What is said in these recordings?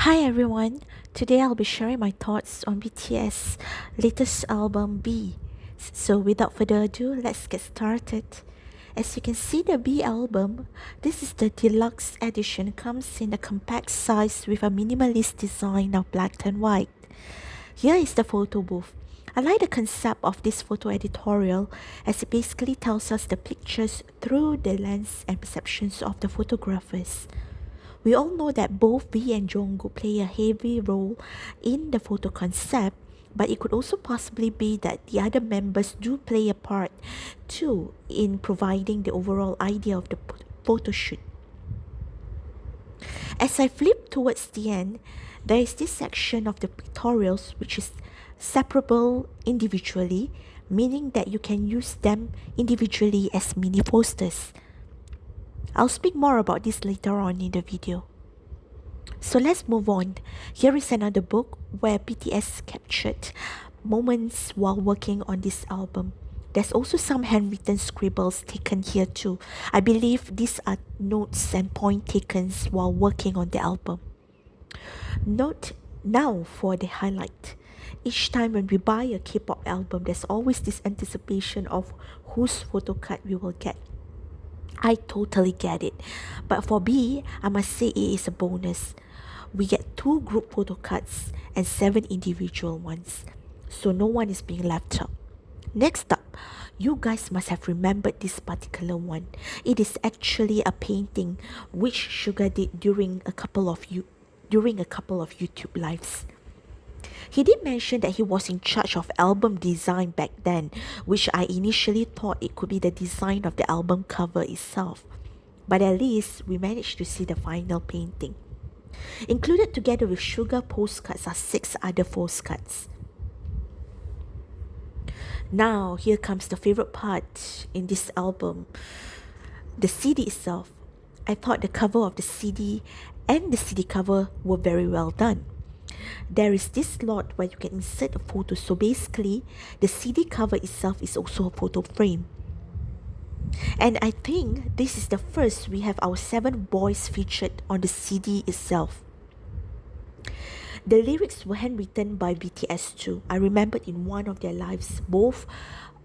Hi everyone, today I'll be sharing my thoughts on BTS' latest album B. So without further ado, let's get started. As you can see the B album, this is the deluxe edition, comes in a compact size with a minimalist design of black and white. Here is the photo booth. I like the concept of this photo editorial as it basically tells us the pictures through the lens and perceptions of the photographers. We all know that both B and Jungkook play a heavy role in the photo concept, but it could also possibly be that the other members do play a part too in providing the overall idea of the photo shoot. As I flip towards the end, there is this section of the pictorials which is separable individually, meaning that you can use them individually as mini posters. I'll speak more about this later on in the video. So let's move on. Here is another book where BTS captured moments while working on this album. There's also some handwritten scribbles taken here too. I believe these are notes and point taken while working on the album. Note now for the highlight. Each time when we buy a K-pop album, there's always this anticipation of whose photo card we will get. I totally get it. But for B, I must say it is a bonus. We get 2 group photo cards and 7 individual ones. So no one is being left out. Next up, you guys must have remembered this particular one. It is actually a painting which Suga did during a couple of YouTube lives. He did mention that he was in charge of album design back then, which I initially thought it could be the design of the album cover itself. But at least we managed to see the final painting. Included together with Suga postcards are 6 other postcards. Now, here comes the favorite part in this album, the CD itself. I thought the cover of the CD and the CD cover were very well done. There is this slot where you can insert a photo, so basically the CD cover itself is also a photo frame. And I think this is the first we have our 7 boys featured on the CD itself. The lyrics were handwritten by BTS too. I remembered in one of their lives, both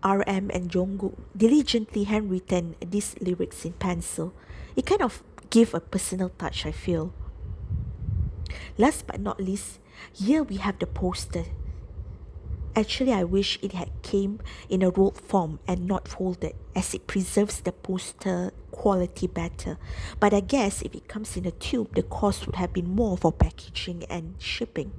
RM and Jungkook diligently handwritten these lyrics in pencil. It kind of gave a personal touch, I feel. Last but not least, here we have the poster. Actually, I wish it had came in a rolled form and not folded, as it preserves the poster quality better. But I guess if it comes in a tube, the cost would have been more for packaging and shipping.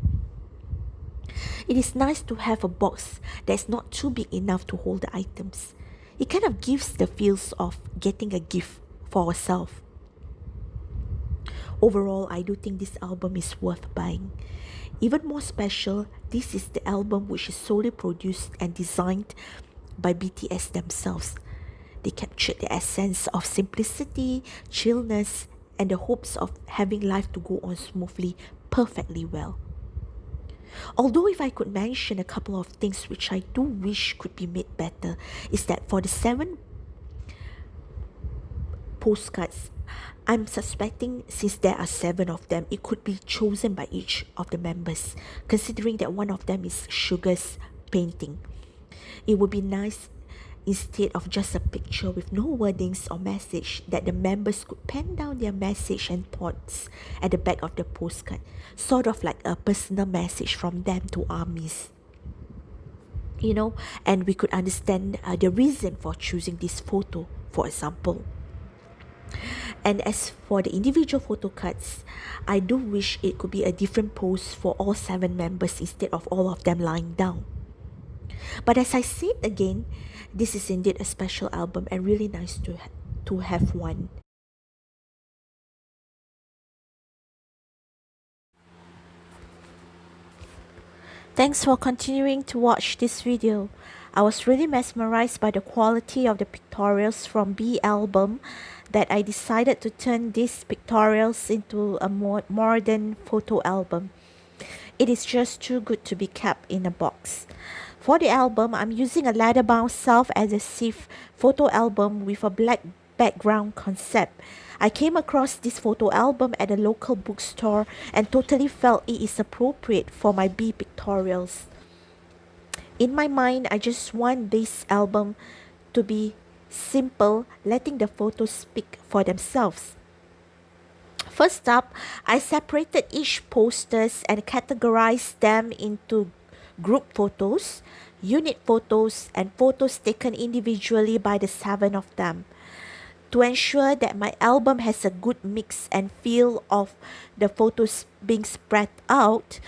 It is nice to have a box that's not too big enough to hold the items. It kind of gives the feels of getting a gift for ourselves. Overall, I do think this album is worth buying. Even more special, this is the album which is solely produced and designed by BTS themselves. They captured the essence of simplicity, chillness, and the hopes of having life to go on smoothly perfectly well. Although if I could mention a couple of things which I do wish could be made better, is that for the 7 postcards, I'm suspecting since there are 7 of them, it could be chosen by each of the members, considering that one of them is Suga's painting. It would be nice instead of just a picture with no wordings or message that the members could pen down their message and thoughts at the back of the postcard, sort of like a personal message from them to ARMYs. And we could understand the reason for choosing this photo, for example. And as for the individual photo cards, I do wish it could be a different pose for all 7 members instead of all of them lying down. But as I said again, this is indeed a special album and really nice to have one. Thanks for continuing to watch this video. I was really mesmerized by the quality of the pictorials from B album that I decided to turn these pictorials into a more modern photo album. It is just too good to be kept in a box. For the album, I'm using a leather-bound self-adhesive photo album with a black background concept. I came across this photo album at a local bookstore and totally felt it is appropriate for my bee pictorials. In my mind, I just want this album to be simple, letting the photos speak for themselves. First up, I separated each posters and categorized them into group photos, unit photos, and photos taken individually by the seven of them. To ensure that my album has a good mix and feel of the photos being spread out,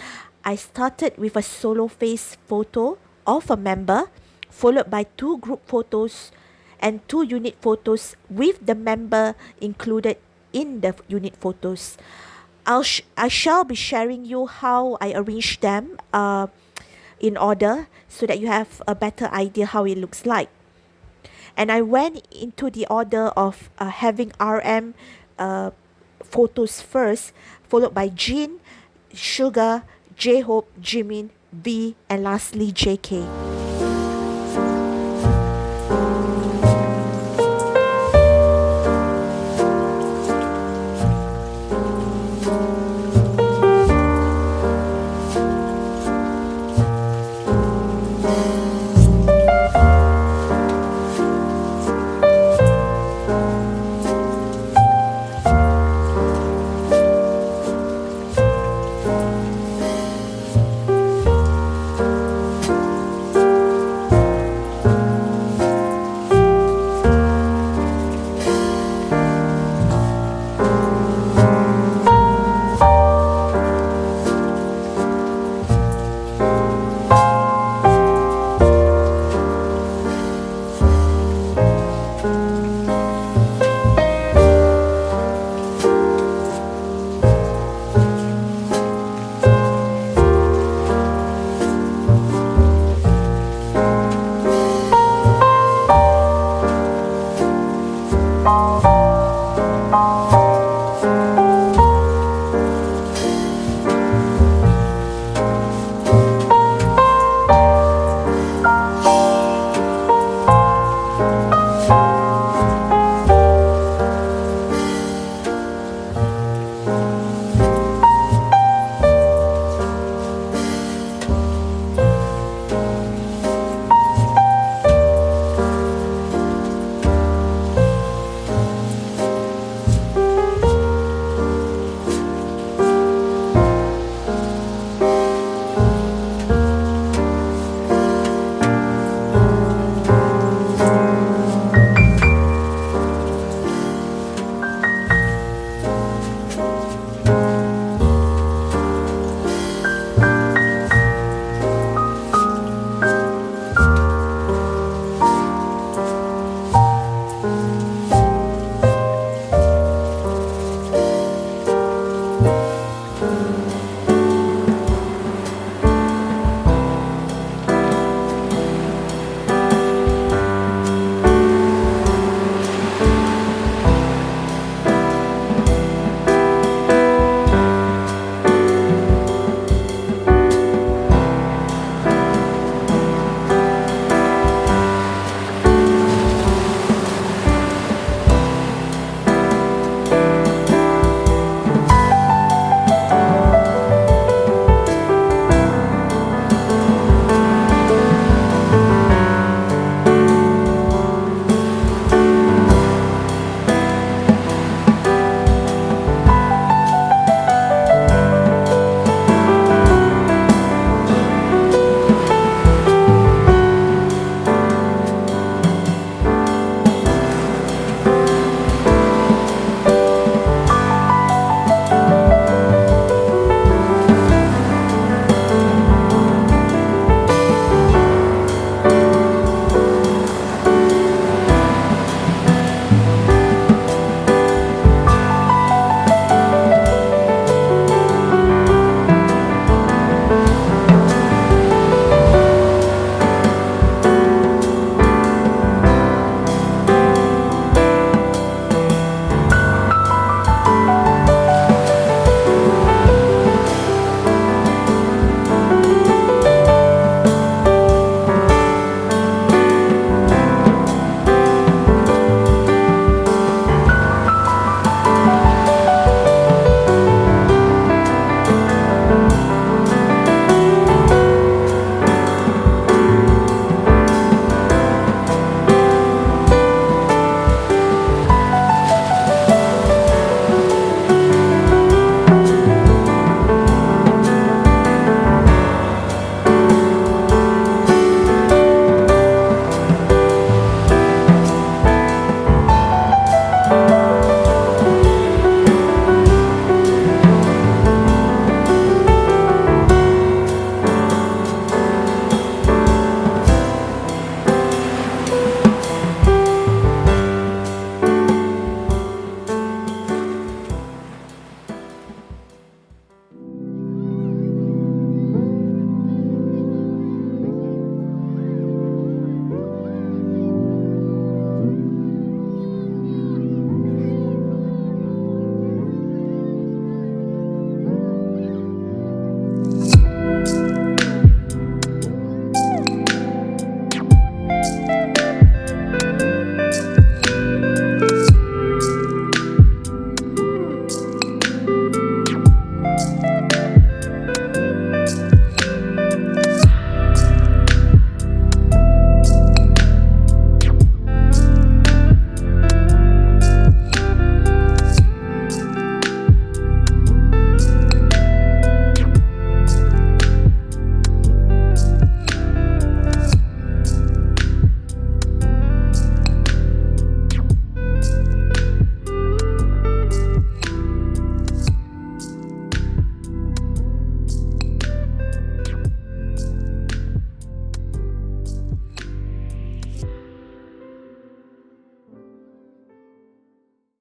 I started with a solo face photo of a member, followed by two group photos and two unit photos with the member included in the unit photos. I shall be sharing you how I arrange them in order so that you have a better idea how it looks like. And I went into the order of having RM photos first, followed by Jean, Sugar, J-Hope, Jimin, V, and lastly JK.